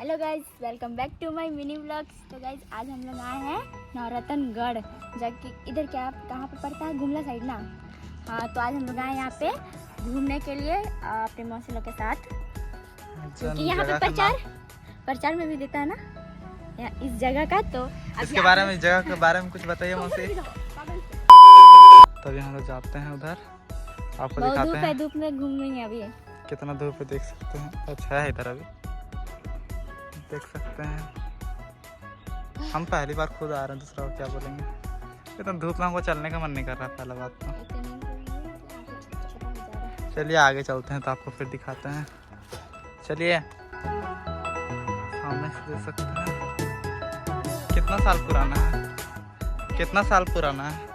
Hello guys, welcome back to my mini vlogs. तो guys आज हम लोग आए हैं नौरतनगढ़, जबकि इधर क्या कहाँ पे पड़ता है, गुमला साइड ना। हाँ, तो आज हम लोग आए यहाँ पे घूमने के लिए अपने मौसी लोग के साथ, क्योंकि यहाँ पे प्रचार में भी देता है ना इस जगह का। तो इसके बारे में, जगह के बारे में कुछ बताइए मौसी। तब यहाँ लोग जाते हैं उधर, आपको दिखाते हैं। धूप में घूम रही है अभी, कितना धूप है देख सकते हैं। अच्छा है इधर, अभी देख सकते हैं। हम पहली बार खुद आ रहे हैं, दूसरा क्या बोलेंगे। इतना धूप में हमको चलने का मन नहीं कर रहा पहला बात तो। चलिए आगे चलते हैं तो आपको फिर दिखाते हैं। चलिए, सामने से देख सकते हैं कितना साल पुराना है, कितना साल पुराना है।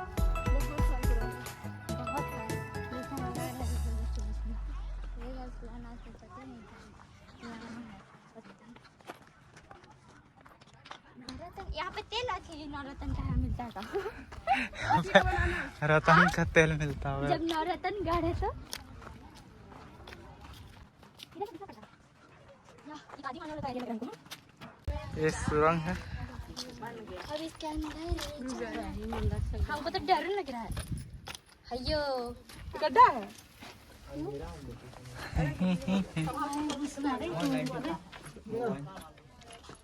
यहाँ पे तेल नौरतन का मिलता था। रतन का तेल मिलता है जब नौरतनगढ़ है तो ये सुरंग है। अब इसके अंदर हमको तो डर लग रहा है। अयो गड्ढा है।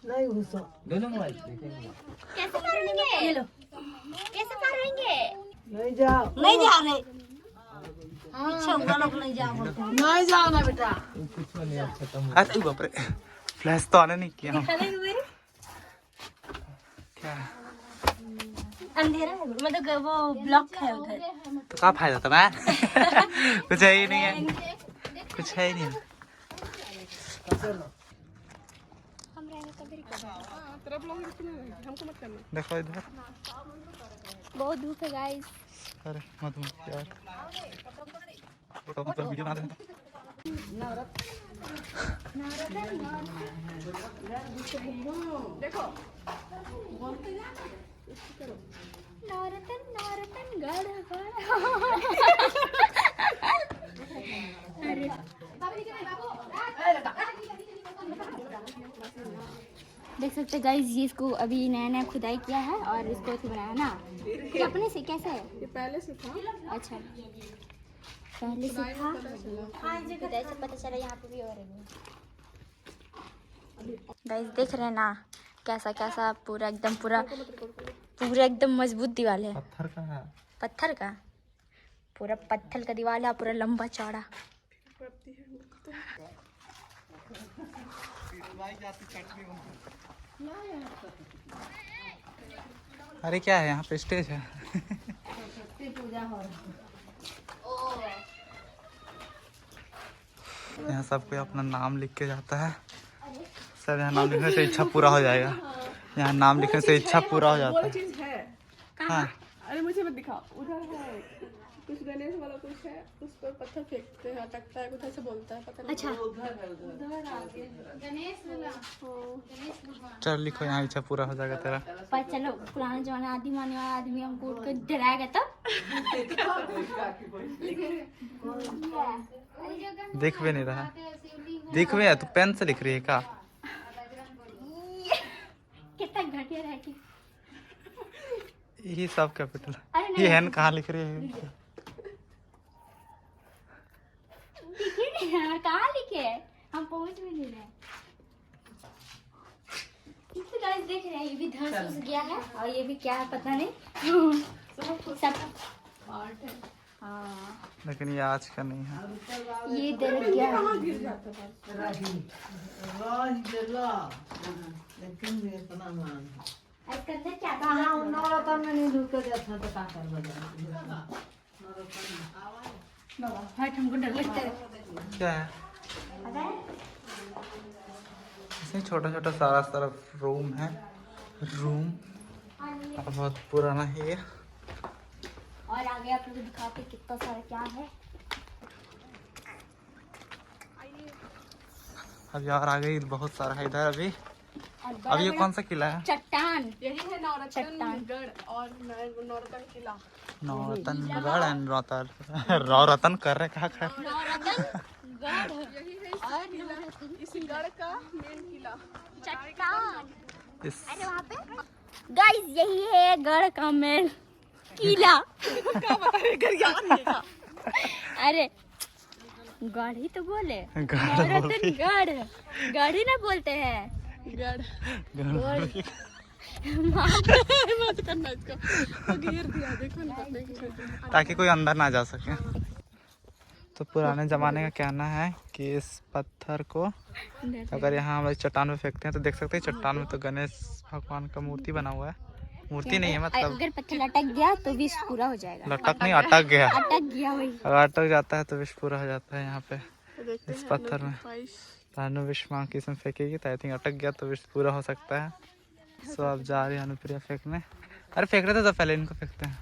नहीं घुसो। कैसे मारेंगे? कैसे मारेंगे? नहीं जाओ। नहीं जा रहे। पीछे उड़ा लोग नहीं जाओ। नहीं जाओ ना बेटा। अरे बाप रे, फ्लैश तो आने नहीं किया। क्या अंधेरा है, मतलब वो ब्लॉक है उधर। तो क्या फायदा था मैं। कुछ है ही नहीं है, कुछ है ही नहीं। देखो इधर बहुत धूप है गाइस। अरे मत यार, तो वीडियो बना दे। देखो नौरतनगढ़। अरे देख सकते गाइस, ये इसको अभी नया नया खुदाई किया है और इसको बनाया ना। ये अपने से कैसे है? ये पहले से था। अच्छा, पहले से था। हाँ, ये खुदाई से पता चला यहाँ पे भी और है। गाइस देख रहे हैं ना, कैसा कैसा पूरा एकदम मजबूत दीवार है। पत्थर का है, पत्थर का, पूरा पत्थर का दीवार है, पूरा लंबा चौड़ा। अरे क्या है यहाँ पे, स्टेज है। यहाँ सब कोई अपना नाम लिख के जाता है। सब यहाँ नाम लिखने से इच्छा पूरा हो जाएगा। यहाँ नाम लिखने से इच्छा पूरा हो जाता है। चीज है। हाँ, अरे मुझे मत दिखाओ। उधर है कुछ गणेश वाला कुछ है, उस पर पत्थर फेंकते हैं, अटकता है, कुछ ऐसे बोलता है, पता नहीं। अच्छा, चल लिखो, यहाँ इच्छा पूरा हो जाएगा तेरा। पर चलो, पुराने जमाने आदि माने वाला आदमी हमको उठ कर डराएगा तब। दिख भी नहीं रहा, दिख भी है तो पेन से लिख रही है क्या? कितना घटिया रह के। ये सब कैपिटल, अरे ये हैन कहाँ लिख रही है? दिखे नहीं यार, कहाँ लिखे? हम पहुंच भी नहीं रहे। तो गाइस देख रहे हैं, ये भी धंस गया है और ये भी क्या है पता नहीं। सब आर्ट है। हाँ, लेकिन ये आज का नहीं है। ये दर क्या है? इसके अंदर क्या था? नौरतन में नहीं ढुक जाता तो क्या कर बाबा हट, हमको डर लगता है। क्या है इसमें? छोटा छोटा सारा रूम है, रूम और बहुत पुराना है ये। और आगे आप लोग दिखाते कितना सारा क्या है। अब यार आगे बहुत सारा है इधर। अब ये कौन सा किला है? चट्टान। यही है नौरतनगढ़ और नौरतन किला। नौरतनगढ़ एंड रतन कर रहे कहा खैर। यही है इस गढ़ का मेन किला। चट्टान। इस अरे वहाँ पे गाइस यही है गढ़ का मेन किला। क्या बता रहे घर याद नहीं है। अरे गढ़ ही तो बोले, गढ़ नवरत्न गढ़, गढ़ ही ना बोलते हैं। गढ़ गढ़। मत करना इसको, वो घेर दिया देखो ना पत्ते की। ताकि कोई अंदर ना जा सके। तो पुराने ज़माने का कहना है कि इस पत्थर को अगर यहाँ हम चट्टान में फेंकते हैं तो देख सकते हैं चट्टान में तो गणेश भगवान का मूर्ति बना हुआ है। मूर्ति नहीं है मतलब अगर पत्थर लटक गया तो विश पूरा हो जाएगा। लटक नहीं, अटक गया। अटक गया वही। अगर अटक जाता है तो विश पूरा हो जाता है। यहाँ पे देखते इस हैं पत्थर में रानू विश मांग की इसमें फेंकेगी तो आई थिंक अटक गया तो विश पूरा हो सकता है। सो अब जा रही है अनुप्रिया फेंकने। अरे फेंक रहे थे तो पहले इनको फेंकते हैं,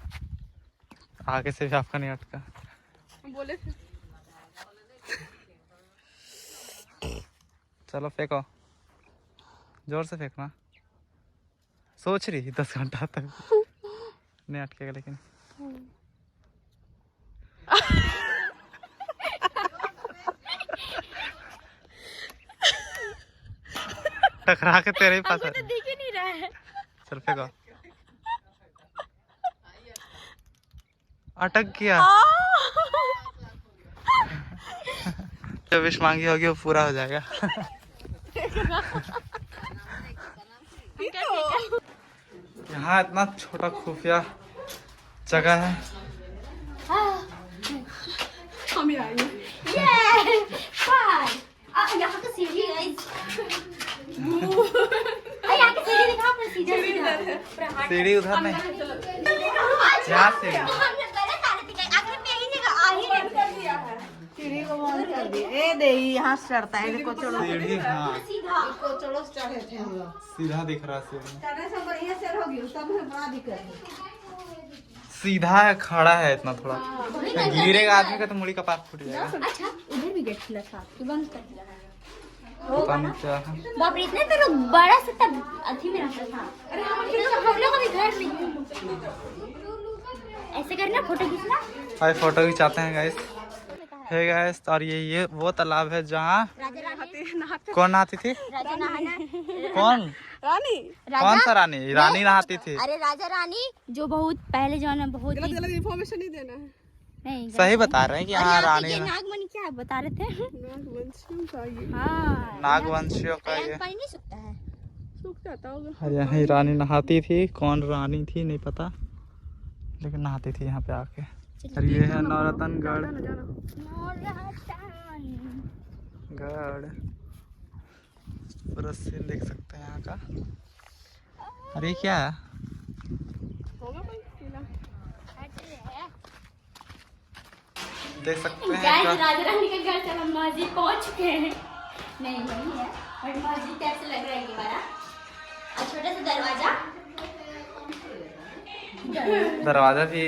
आगे से भी आपका नहीं अटका। बोले थे। चलो फेंको, जोर से फेंकना। सोच रही 10 घंटा तक नहीं अटकेगा लेकिन टकरा के तेरे ही पास हमको तो दिख ही नहीं रहा है। चल फेंको। अटक गया। जो विश मांगी होगी वो पूरा हो जाएगा। यहाँ इतना छोटा खुफिया जगह है। हम ही आएंगे। यहाँ का सीढ़ी है। यहाँ की सीढ़ी दिखा, पर सीधा सीधा। सीढ़ी उधर नहीं, यहाँ सीढ़ी। सीढ़ी को बंद कर दिया। ए दे यहाँ से चढ़ता है, देखो चलो सीढ़ी हाँ इसको चलो चढ़े थे हम लोग। सीधा दिख रहा है सीढ़ी। चढ़ने से बढ़िया से होगी, तब हमें बड़ा दिक्कत है। सीधा है, खड़ा है इतना थोड़ा, गिरेगा आदमी का तो मुड़ी का पार फूट जाएगा। अच्छा उधर भी गेट खुला था कि बंद कर दिया? पता नहीं क्या है। बाप रे, इतने तो लोग बड़ा सा तब अथी में रहता था। अरे हम लोग का भी घर नहीं है। ऐसे करना, फोटो खींचना। भाई फोटो खिंचाते हैं गाइस। है गाइस, और ये वो तालाब है जहाँ राजा रानी, कौन नहाती थी? राजा नहाना। कौन रानी कौन सा रानी? रानी नहाती थी। अरे राजा रानी जो बहुत पहले जमाने में बहुत ही गलत इन्फॉर्मेशन नहीं देना है। नहीं सही बता रहे हैं कि यहाँ रानी नागमणि क्या बता रहे थे? नागवंशियों का ये हाँ, नागवंशियों का ये। पानी नहीं सूखता है। सूख जाता होगा। और यहाँ ही रानी नहाती थी। कौन रानी थी नहीं पता, लेकिन नहाती थी यहाँ पे आके। और ये है नौरतनगढ़ गढ़। पूरा सीन देख सकते हैं यहाँ का। अरे क्या है? होगा कोई किला। देख सकते हैं गाइस, का। राजा रानी के घर से हम मस्जिद पहुंच चुके हैं। नहीं नहीं है, बट मस्जिद टाइप से लग रहा है ये वाला। और छोटा सा दरवाजा, दरवाजा भी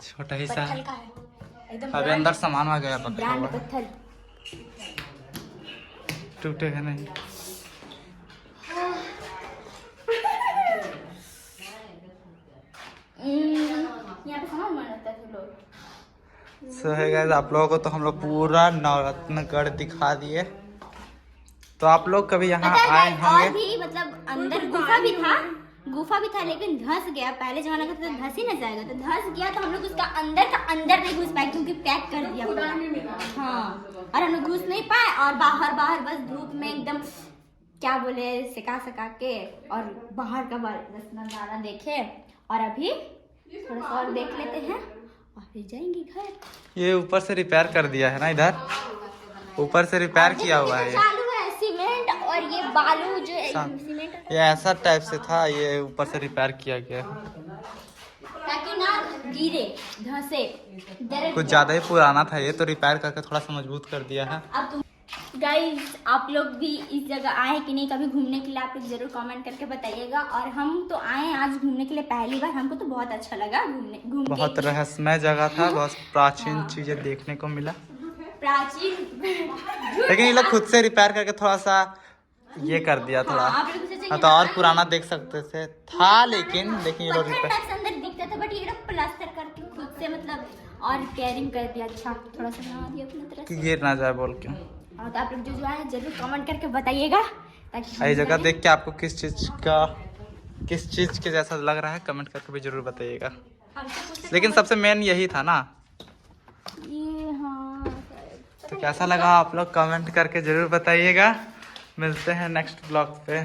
छोटा ही सा पत्थर है। का है एकदम। अभी अंदर सामान आ गया, पकड़ा ब्रांड हुआ है। पत्थर। टूटेगा नहीं। यहाँ पे सामान बनाता है लोग। सो है गाइस, आप लोगों को तो हम लोग पूरा नौरत्नगढ़ दिखा दिए। तो आप लोग कभी यहाँ पता है आए guys, होंगे? और भी मतलब अंदर गुफा भी था, गुफा भी था लेकिन धंस गया। पहले जमाना का तो धंस ही न जाएगा, तो धंस गया तो हम लोग उसका अंदर का अंदर नहीं घुस पाए क्योंकि पैक कर दिया पूरा। हाँ, और हम लोग घुस नहीं पाए और बाहर बाहर बस धूप में एकदम क्या बोले सिका सका के और बाहर का बस नजारा देखे। और अभी थोड़ा सा और देख लेते हैं और फिर जाएंगे घर। ये ऊपर से रिपेयर कर दिया है ना, इधर ऊपर से रिपेयर किया हुआ है ये। चालू है सीमेंट और ये बालू जो सा- सीमेंट ये ऐसा टाइप से था, ये ऊपर से रिपेयर किया गया है। ताकि ना गिरे धंसे। कुछ ज्यादा ही पुराना था ये, तो रिपेयर करके थोड़ा सा मजबूत कर दिया है। अब तुम गाइस, आप लोग भी इस जगह आए कि नहीं कभी घूमने के लिए, आप लोग जरूर कमेंट करके बताइएगा। और हम तो आए आज घूमने के लिए पहली बार, हमको तो बहुत अच्छा लगा घूम बहुत के। रहस्यमय जगह था, बहुत प्राचीन चीजें देखने को मिला। प्राचीन लेकिन ये लोग खुद से रिपेयर करके थोड़ा सा ये कर दिया थोड़ा। हाँ, आप लोग सोचे हाँ, तो और पुराना देख सकते थे था, लेकिन ये लोग पत्थर रिपेयर। टाइप से अंदर दिखता था, बट ये लोग प्लास्टर करके खुद से मतलब और केयरिंग कर दिया। अच्छा थोड़ा सा बना दिया अपनी तरफ कि से। गिर ना जाए बोल के। और तो आप लोग जो है जरूर कमेंट करके बताइएगा ताकि हम ये जगह जाएं। देख के आपको किस चीज़ के जैसा लग रहा है कमेंट करके भी जरूर बताइएगा। हमसे कुछ लेकिन सबसे मेन यही था ना। ये हाँ तो कैसा लगा आप लोग कमेंट करके जरूर बताइएगा। मिलते हैं नेक्स्ट ब्लॉग पे।